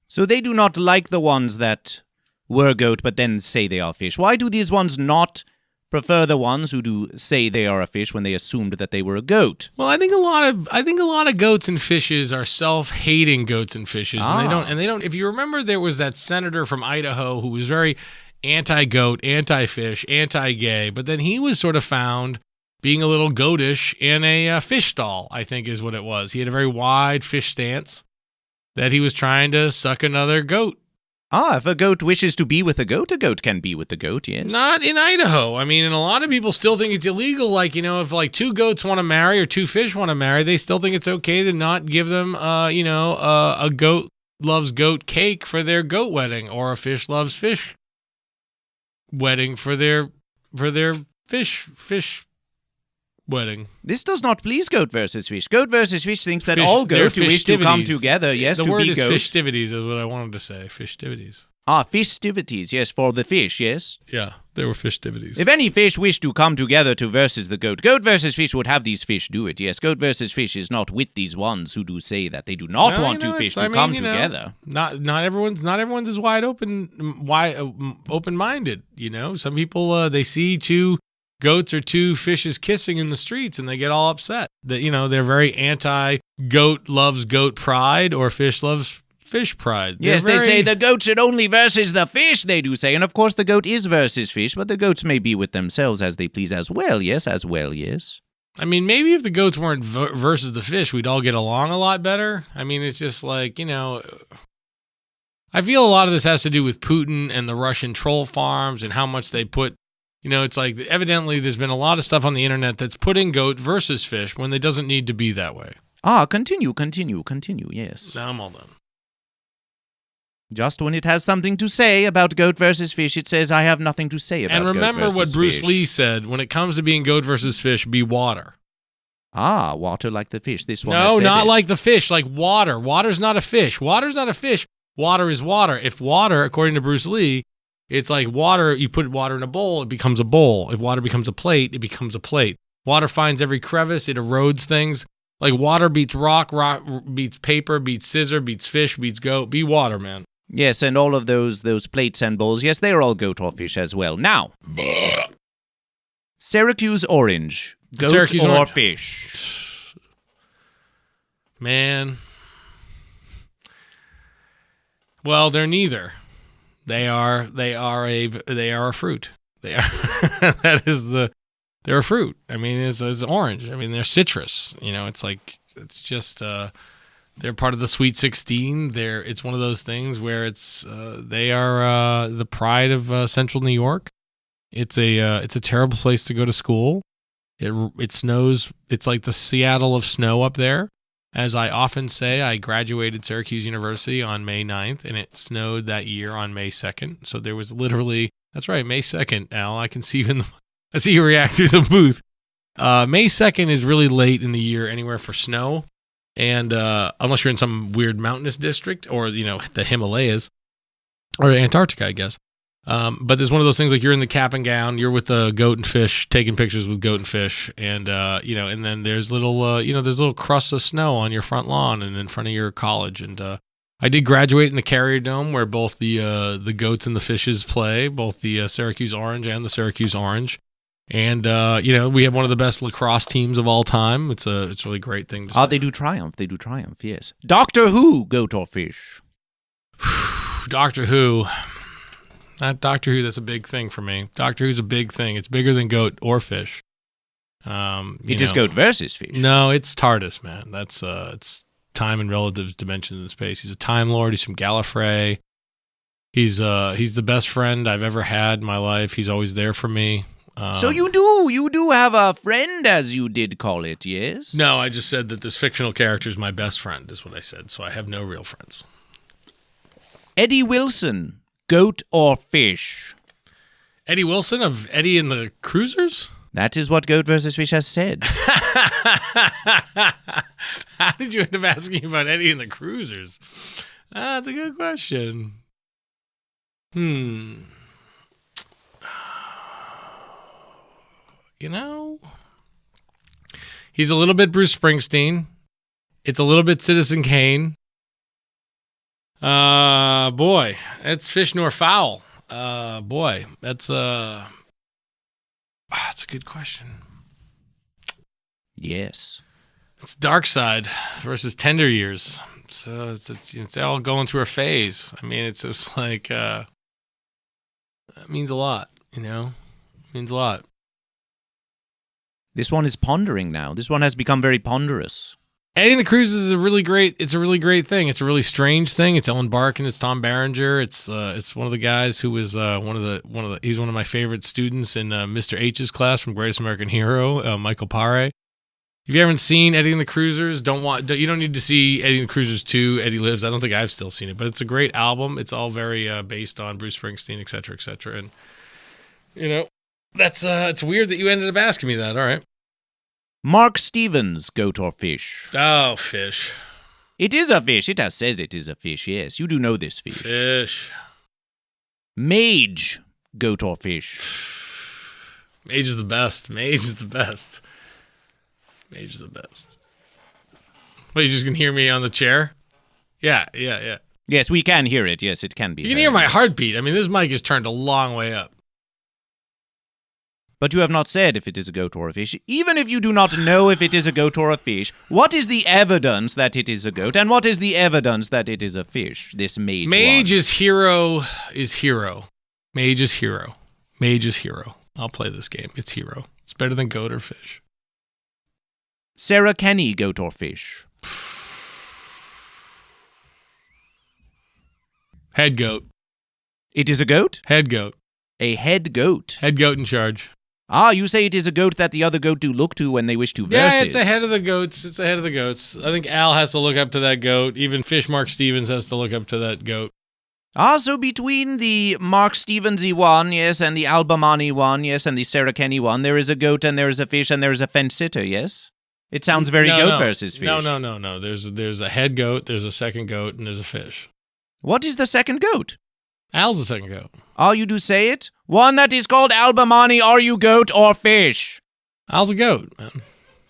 B: So they do not like the ones that were goat but then say they are fish. Why do these ones not prefer the ones who do say they are a fish when they assumed that they were a goat?
A: Well, I think a lot of goats and fishes are self-hating goats and fishes, and they don't. If you remember, there was that senator from Idaho who was very anti-goat, anti-fish, anti-gay, but then he was sort of found being a little goatish in a fish stall, I think is what it was. He had a very wide fish stance that he was trying to suck another goat.
B: If a goat wishes to be with a goat can be with the goat, yes.
A: Not in Idaho. I mean, and a lot of people still think it's illegal. Like, if like two goats want to marry or two fish want to marry, they still think it's okay to not give them, a goat loves goat cake for their goat wedding, or a fish loves fish wedding for their fish wedding.
B: This does not please GoatVsFish. GoatVsFish thinks that all goats who wish to come together, yes, to be goat.
A: The word is fishtivities is what I wanted to say. Fishtivities.
B: Fishtivities, yes, for the fish, yes?
A: Yeah, they were fishtivities.
B: If any fish wish to come together to versus the goat, GoatVsFish would have these fish do it, yes. GoatVsFish is not with these ones who do say that they do not want two fish to come together.
A: Not everyone's as open-minded, Some people, they see two goats or two fishes kissing in the streets and they get all upset that, they're very anti-goat loves goat pride or fish loves fish pride.
B: Yes, they say the goat should only versus the fish, they do say. And of course the goat is versus fish, but the goats may be with themselves as they please as well, yes.
A: I mean, maybe if the goats weren't versus the fish, we'd all get along a lot better. I mean, it's just like, I feel a lot of this has to do with Putin and the Russian troll farms and how much they put. It's like evidently there's been a lot of stuff on the internet that's putting goat versus fish when it doesn't need to be that way.
B: Continue, yes.
A: Now I'm all done.
B: Just when it has something to say about goat versus fish, it says, I have nothing to say about goat versus fish.
A: And remember what Bruce Lee said, when it comes to being goat versus fish, be water.
B: Water like the fish. This one
A: No, not like the fish, like water. Water's not a fish. Water's not a fish. Water is water. If water, according to Bruce Lee, it's like water, you put water in a bowl, it becomes a bowl. If water becomes a plate, it becomes a plate. Water finds every crevice, it erodes things. Like water beats rock beats paper, beats scissor, beats fish, beats goat. Be water, man.
B: Yes, and all of those plates and bowls, yes, they are all goat or fish as well. Now, Syracuse orange, goat or fish?
A: Man. Well, they're neither. They are a fruit. They are they're a fruit. I mean, it's orange. I mean, they're citrus. It's just they're part of the Sweet 16. It's one of those things where they are the pride of Central New York. It's a terrible place to go to school. It snows. It's like the Seattle of snow up there. As I often say, I graduated Syracuse University on May 9th, and it snowed that year on May 2nd. So there was literally, that's right, May 2nd, Al. I can see you I see you react through the booth. May 2nd is really late in the year anywhere for snow. And unless you're in some weird mountainous district or, the Himalayas or Antarctica, I guess. But there's one of those things like you're in the cap and gown, you're with the goat and fish, taking pictures with goat and fish, and and then there's little crusts of snow on your front lawn and in front of your college. And I did graduate in the Carrier Dome, where both the goats and the fishes play, both the Syracuse Orange and the Syracuse Orange. And we have one of the best lacrosse teams of all time. It's a really great thing to say.
B: They do triumph. Yes. Doctor Who, goat or fish?
A: Doctor Who. Not Doctor Who, that's a big thing for me. Doctor Who's a big thing. It's bigger than goat or fish.
B: It is goat versus fish.
A: No, it's TARDIS, man. That's it's time and relative dimensions in space. He's a Time Lord. He's from Gallifrey. He's the best friend I've ever had in my life. He's always there for me.
B: So you do have a friend, as you did call it, yes?
A: No, I just said that this fictional character is my best friend, is what I said. So I have no real friends.
B: Eddie Wilson. Goat or fish?
A: Eddie Wilson of Eddie and the Cruisers?
B: That is what Goat vs. Fish has said.
A: How did you end up asking about Eddie and the Cruisers? That's a good question. He's a little bit Bruce Springsteen. It's a little bit Citizen Kane. Boy, it's fish nor fowl. Boy, that's a good question.
B: Yes.
A: It's Dark Side versus Tender Years. So it's all going through a phase. I mean, it's just like, it means a lot, It means a lot.
B: This one is pondering now. This one has become very ponderous.
A: Eddie and the Cruisers is a really great thing. It's a really strange thing. It's Ellen Barkin. It's Tom Berenger. It's one of the guys who was he's one of my favorite students in Mr. H's class from Greatest American Hero, Michael Pare. If you haven't seen Eddie and the Cruisers, you don't need to see Eddie and the Cruisers 2, Eddie Lives. I don't think I've still seen it, but it's a great album. It's all very based on Bruce Springsteen, et cetera, et cetera. And, that's it's weird that you ended up asking me that. All right.
B: Mark Stevens, goat or fish?
A: Oh, fish.
B: It is a fish. It has said it is a fish, yes. You do know this fish.
A: Fish.
B: Mage, goat or fish?
A: Mage is the best. Wait, you just can hear me on the chair? Yeah.
B: Yes, we can hear it. Yes, it can be.
A: You can hear my heartbeat. I mean, this mic is turned a long way up.
B: But you have not said if it is a goat or a fish. Even if you do not know if it is a goat or a fish, what is the evidence that it is a goat, and what is the evidence that it is a fish, this mage
A: Mage
B: one?
A: is hero. Mage is hero. I'll play this game. It's hero. It's better than goat or fish.
B: Sarah Kenny, goat or fish?
A: Head goat.
B: It is a goat?
A: Head goat.
B: A head goat.
A: Head goat in charge.
B: Ah, you say it is a goat that the other goat do look to when they wish to versus.
A: Yeah, it's ahead of the goats. I think Al has to look up to that goat. Even Fish Mark Stevens has to look up to that goat.
B: Ah, so between the Mark Stevensy one, yes, and the Al Bahmani one, yes, and the Sarah Kenny one, there is a goat and there is a fish and there is a fence sitter, yes? It sounds very goat versus fish.
A: No. There's a head goat, there's a second goat, and there's a fish.
B: What is the second goat?
A: Al's the second goat.
B: Oh, you do say it? One that is called Al Bahmani, are you goat or fish?
A: Al's a goat, man.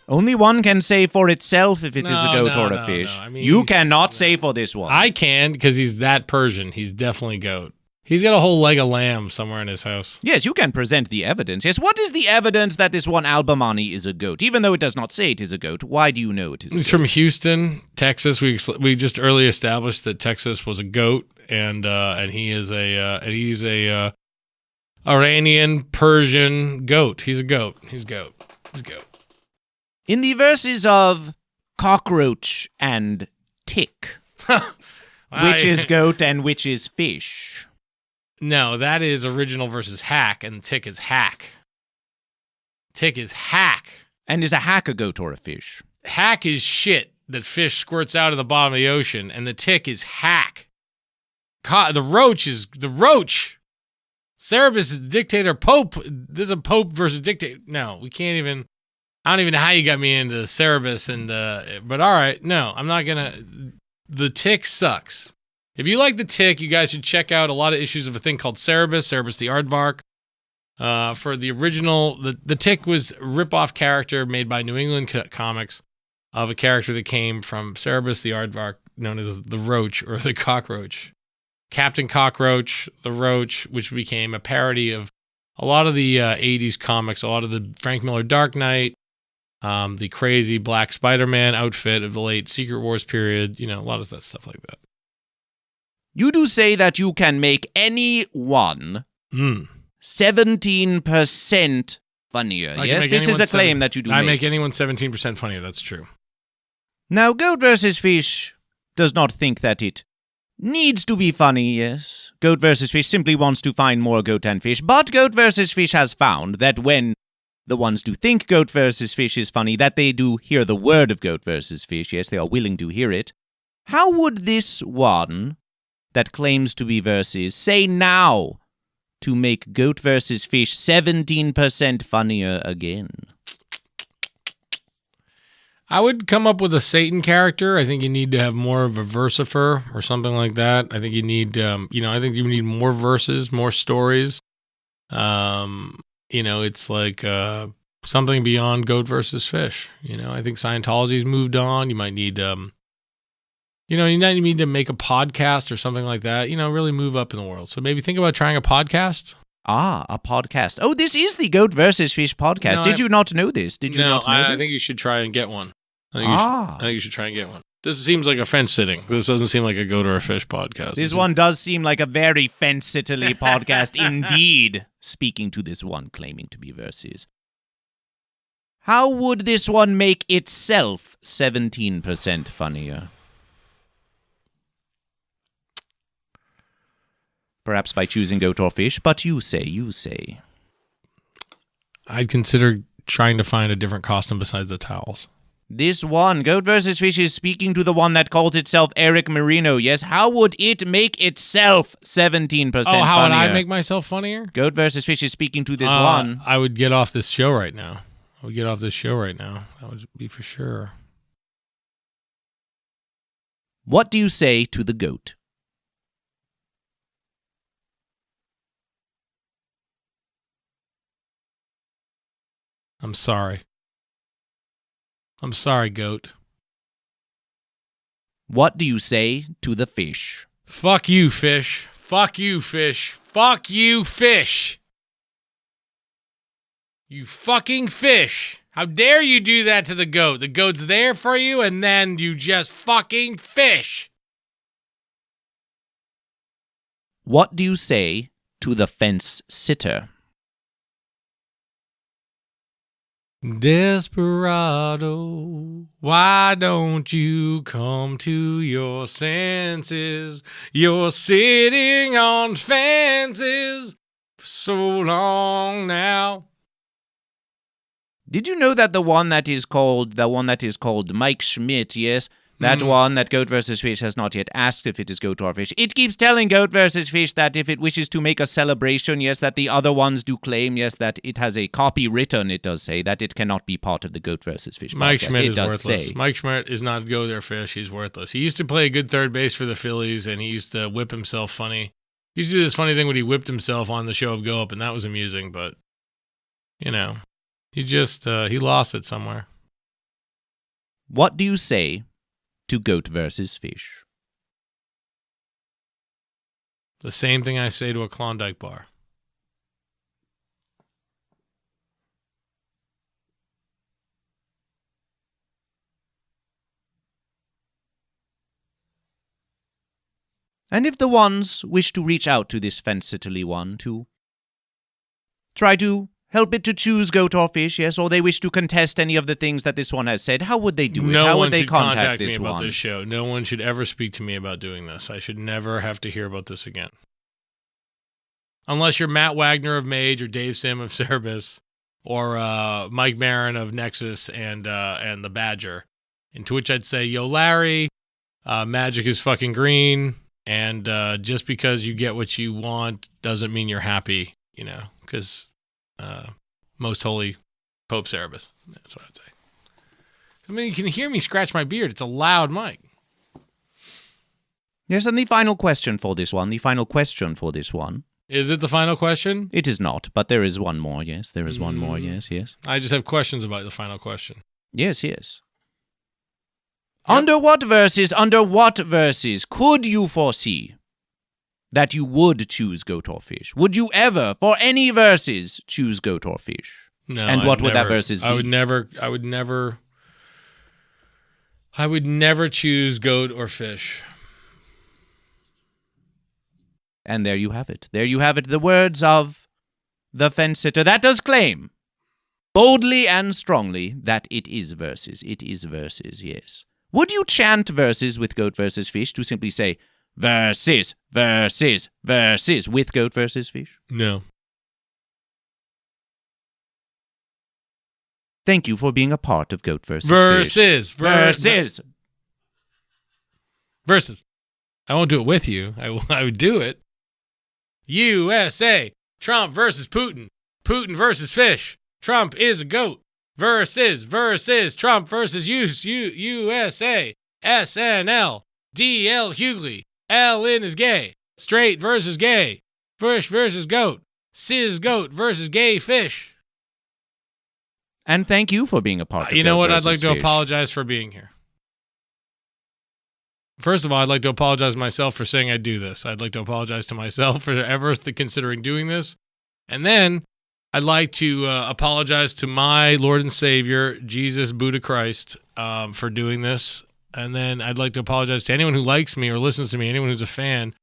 B: Only one can say for itself if it is a goat or a fish.
A: No. I mean,
B: you cannot say for this one.
A: I can, because he's that Persian. He's definitely goat. He's got a whole leg of lamb somewhere in his house.
B: Yes, you can present the evidence. Yes, what is the evidence that this one Al Bahmani is a goat? Even though it does not say it is a goat, why do you know it is a goat?
A: He's from Houston, Texas. We just early established that Texas was a goat, and he's a Iranian Persian goat. He's a goat. He's goat.
B: In the verses of cockroach and tick, which is goat and which is fish?
A: No, that is original versus hack, and tick is hack. Tick is hack.
B: And is a hack a goat or a fish?
A: Hack is shit that fish squirts out of the bottom of the ocean, and the tick is hack. The roach is the roach. Cerberus is the dictator. Pope. This is a pope versus dictator. No, we can't even. I don't even know how you got me into Cerberus, but all right. No, I'm not gonna. The tick sucks. If you like the tick, you guys should check out a lot of issues of a thing called Cerberus the Aardvark. For the original, the tick was a rip-off character made by New England Comics of a character that came from Cerberus the Aardvark, known as the Roach or the Cockroach. Captain Cockroach, the Roach, which became a parody of a lot of the 80s comics, a lot of the Frank Miller Dark Knight, the crazy Black Spider-Man outfit of the late Secret Wars period, a lot of that stuff like that.
B: You do say that you can make any one 17% funnier. Yes, this is a claim that you do
A: I make anyone 17% funnier, that's true.
B: Now, GoatVsFish does not think that it needs to be funny, yes. GoatVsFish simply wants to find more goat and fish, but GoatVsFish has found that when the ones do think GoatVsFish is funny, that they do hear the word of GoatVsFish, yes, they are willing to hear it. How would this one that claims to be versus say now to make GoatVsFish 17% funnier again?
A: I would come up with a Satan character. I think you need to have more of a versifer or something like that. I think you need, I think you need more verses, more stories. It's like something beyond goat versus fish. I think Scientology's moved on. You might need, you might need to make a podcast or something like that. Really move up in the world. So maybe think about trying a podcast.
B: Ah, a podcast. Oh, this is the GoatVsFish podcast.
A: No,
B: Did you not know this? Did you not know this?
A: I think you should try and get one. I think you should try and get one. This seems like a fence sitting. This doesn't seem like a goat or a fish podcast.
B: This one does seem like a very fence-sitterly podcast indeed. Speaking to this one claiming to be versus. How would this one make itself 17% funnier? Perhaps by choosing goat or fish, but you say.
A: I'd consider trying to find a different costume besides the towels.
B: This one, GoatVsFish, is speaking to the one that calls itself Erik Marino. Yes, how would it make itself 17% funnier?
A: Oh, how would I make myself funnier?
B: GoatVsFish is speaking to this one.
A: I would get off this show right now. That would be for sure.
B: What do you say to the goat?
A: I'm sorry. I'm sorry, goat.
B: What do you say to the fish?
A: Fuck you, fish. Fuck you, fish. Fuck you, fish. You fucking fish. How dare you do that to the goat? The goat's there for you, and then you just fucking fish.
B: What do you say to the fence sitter?
A: Desperado, why don't you come to your senses? You're sitting on fences for so long now.
B: Did you know that the one that is called Mike Schmidt, yes? That one that GoatVsFish has not yet asked if it is goat or fish. It keeps telling GoatVsFish that if it wishes to make a celebration, yes, that the other ones do claim, yes, that it has a copy written, it does say, that it cannot be part of the GoatVsFish podcast.
A: Mike Schmidt is worthless. Mike Schmidt is not go there fish. He's worthless. He used to play a good third base for the Phillies, and he used to whip himself funny. He used to do this funny thing when he whipped himself on the show of Go Up, and that was amusing, but, he just, he lost it somewhere.
B: What do you say to GoatVsFish?
A: The same thing I say to a Klondike bar.
B: And if the ones wish to reach out to this fence-sitterly one to try to help it to choose goat or fish, yes, or they wish to contest any of the things that this one has said, how would they do it? How would they contact this
A: me about
B: one?
A: This show. No one should ever speak to me about doing this. I should never have to hear about this again. Unless you're Matt Wagner of Mage or Dave Sim of Cerebus or Mike Marin of Nexus and the Badger. In Twitch, I'd say, yo, Larry, magic is fucking green, and just because you get what you want doesn't mean you're happy, because most holy Pope Cerebus. That's what I'd say. I mean, you can hear me scratch my beard. It's a loud mic.
B: Yes, and the final question for this one.
A: Is it the final question?
B: It is not, but there is one more, yes. There is one more, yes.
A: I just have questions about the final question.
B: Yes. Yep. Under what verses could you foresee that you would choose goat or fish? Would you ever, for any verses, choose goat or fish?
A: No.
B: And what would that verses be?
A: I would never choose goat or fish.
B: And there you have it. There you have it, the words of the fence sitter that does claim, boldly and strongly, that it is verses. It is verses, yes. Would you chant verses with goat versus fish to simply say, verses, verses, verses, with goat versus fish?
A: No.
B: Thank you for being a part of Goat versus
A: Fish.
B: Verses.
A: I won't do it with you. I would do it. USA. Trump versus Putin. Putin versus fish. Trump is a goat. Versus. Trump versus USA. SNL. DL Hughley. Ellen is gay. Straight versus gay. Fish versus goat. Cis goat versus gay fish.
B: And thank you for being a part of
A: You know
B: Goat
A: what? I'd
B: versus
A: like to
B: Fish.
A: apologize for being here. First of all, I'd like to apologize to myself for saying I'd do this. I'd like to apologize to myself for ever considering doing this. And then I'd like to apologize to my Lord and Savior, Jesus, Buddha Christ, for doing this. And then I'd like to apologize to anyone who likes me or listens to me, anyone who's a fan.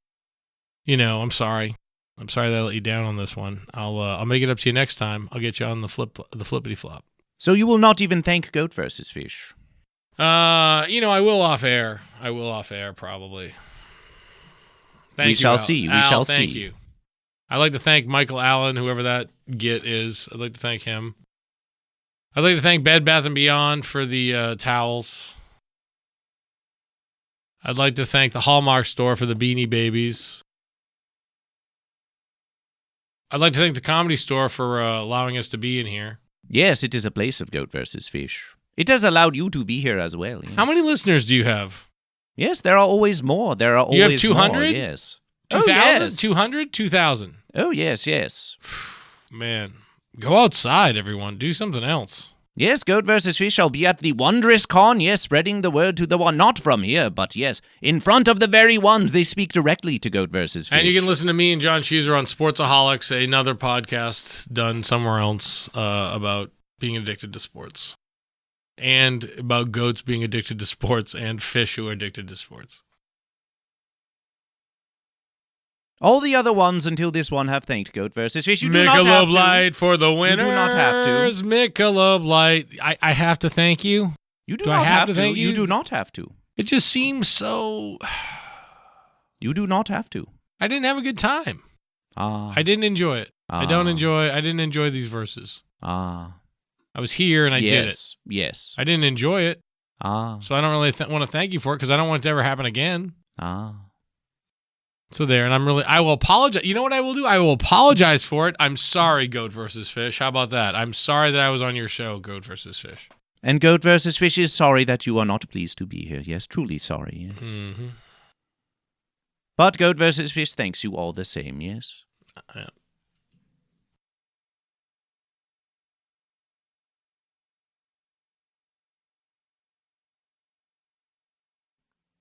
A: I'm sorry. I'm sorry that I let you down on this one. I'll make it up to you next time. I'll get you on the flippity flop.
B: So you will not even thank Goat versus Fish?
A: I will off air. Probably.
B: We shall see.
A: Thank you. I'd like to thank Michael Allen, whoever that git is. I'd like to thank him. I'd like to thank Bed Bath & Beyond for the towels. I'd like to thank the Hallmark store for the Beanie Babies. I'd like to thank the Comedy Store for allowing us to be in here.
B: Yes, it is a place of Goat versus Fish. It has allowed you to be here as well. Yes.
A: How many listeners do you have?
B: Yes, there are always more.
A: You have 200?
B: Yes.
A: 2,000?
B: Yes.
A: 200? 2,000.
B: Oh, yes.
A: Man, go outside, everyone. Do something else.
B: Yes, Goat versus Fish shall be at the Wondrous Con, yes, spreading the word to the one, not from here, but yes, in front of the very ones they speak directly to Goat versus Fish.
A: And you can listen to me and John Schuser on Sportsaholics, another podcast done somewhere else about being addicted to sports. And about goats being addicted to sports and fish who are addicted to sports.
B: All the other ones until this one have thanked Goat versus Fish. You do not have to.
A: Michelob Light for the winners.
B: You do not have to.
A: Michelob Light. I have to thank you.
B: You do
A: Do
B: not
A: I have
B: have
A: to thank you?
B: You do not have to.
A: It just seems so...
B: You do not have to.
A: I didn't have a good time. I didn't enjoy it. I didn't enjoy these verses. I was here and I did it.
B: Yes.
A: I didn't enjoy it. So I don't really want to thank you for it because I don't want it to ever happen again. So there, and I will apologize. You know what I will do? I will apologize for it. I'm sorry, Goat versus Fish. How about that? I'm sorry that I was on your show, Goat versus Fish.
B: And Goat versus Fish is sorry that you are not pleased to be here. Yes, truly sorry. Yes.
A: Mm-hmm.
B: But Goat versus Fish thanks you all the same, yes?
A: Yeah.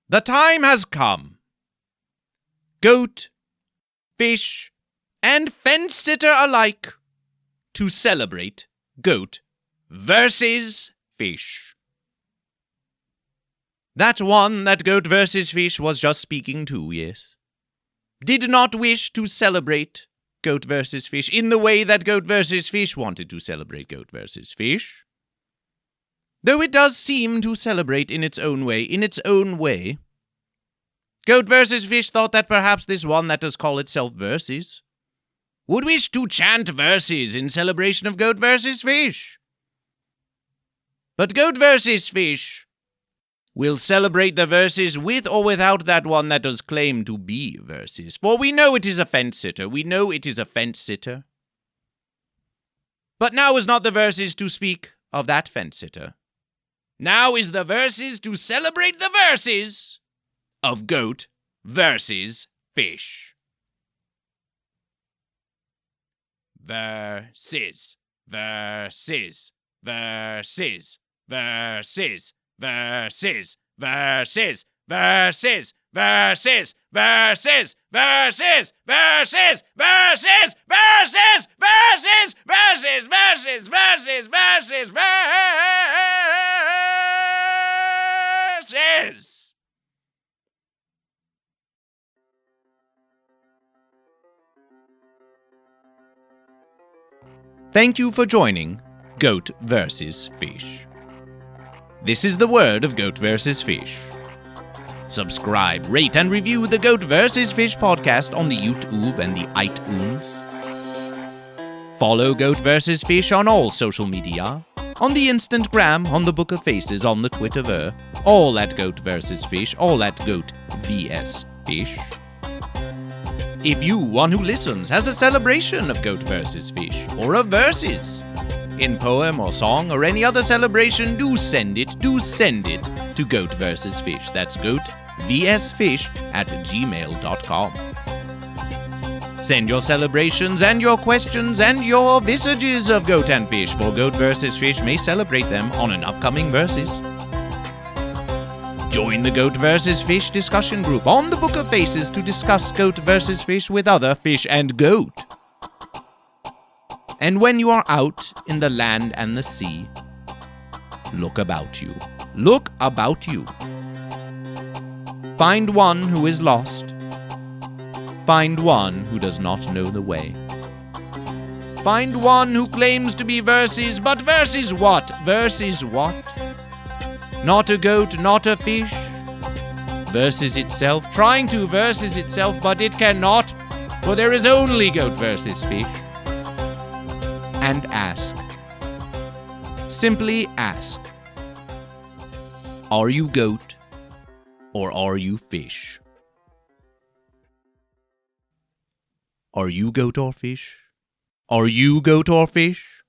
B: The time has come. Goat, fish, and fence sitter alike to celebrate Goat versus Fish. That one that Goat versus Fish was just speaking to, yes, did not wish to celebrate Goat versus Fish in the way that Goat versus Fish wanted to celebrate Goat versus Fish. Though it does seem to celebrate in its own way, Goat versus Fish thought that perhaps this one that does call itself versus would wish to chant verses in celebration of Goat vs. Fish. But Goat vs. Fish will celebrate the verses with or without that one that does claim to be verses. For we know it is a fence-sitter. We know it is a fence-sitter. But now is not the verses to speak of that fence-sitter. Now is the verses to celebrate the verses of Goat vs. Fish. Verses, verses, verses, verses, verses, verses, verses, verses, verses, verses, verses, verses, verses, verses, verses, verses, verses, verses, verses. Thank you for joining Goat vs. Fish. This is the word of Goat vs. Fish. Subscribe, rate, and review the Goat vs. Fish podcast on the YouTube and the iTunes. Follow Goat vs. Fish on all social media, on the Instagram, on the Book of Faces, on the Twitterver, all at Goat vs. Fish, all at GoatVsFish. If you, one who listens, has a celebration of Goat vs. Fish, or of verses, in poem or song or any other celebration, do send it to Goat vs. Fish. That's GoatVsFish@gmail.com. Send your celebrations and your questions and your visages of goat and fish, for Goat vs. Fish may celebrate them on an upcoming verses. Join the Goat vs. Fish discussion group on the Book of Faces to discuss Goat vs. Fish with other fish and goat. And when you are out in the land and the sea, look about you. Look about you. Find one who is lost. Find one who does not know the way. Find one who claims to be verses, but verses what? Verses what? Not a goat, not a fish. Verses itself, trying to verses itself, but it cannot, for there is only Goat versus Fish. And ask. Simply ask. Are you goat, or are you fish? Are you goat or fish? Are you goat or fish?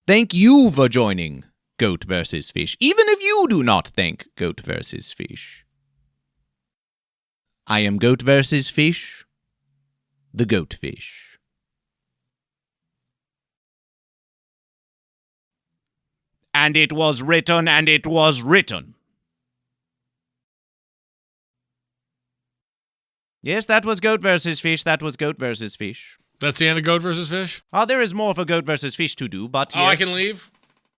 B: Thank you for joining Goat vs. Fish, even if you do not think Goat vs. Fish. I am Goat vs. Fish, the Goat Fish. And it was written, and it was written. Yes, that was Goat vs. Fish, that was Goat vs. Fish.
A: That's the end of Goat vs. Fish?
B: There is more for Goat vs. Fish to do, but yes.
A: Oh, I can leave?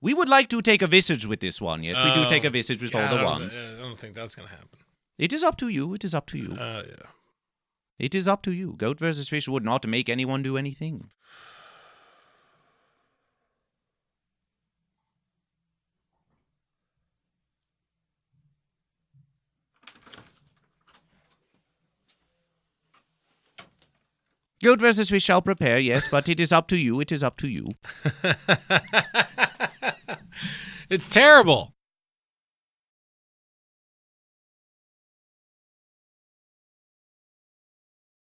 B: We would like to take a visage with this one, yes. We do take a visage with all the ones.
A: I don't think that's going to happen.
B: It is up to you, it is up to you.
A: Yeah.
B: It is up to you. Goat vs. Fish would not make anyone do anything. Goat vs. Fish shall prepare, yes, but it is up to you, it is up to you.
A: It's terrible.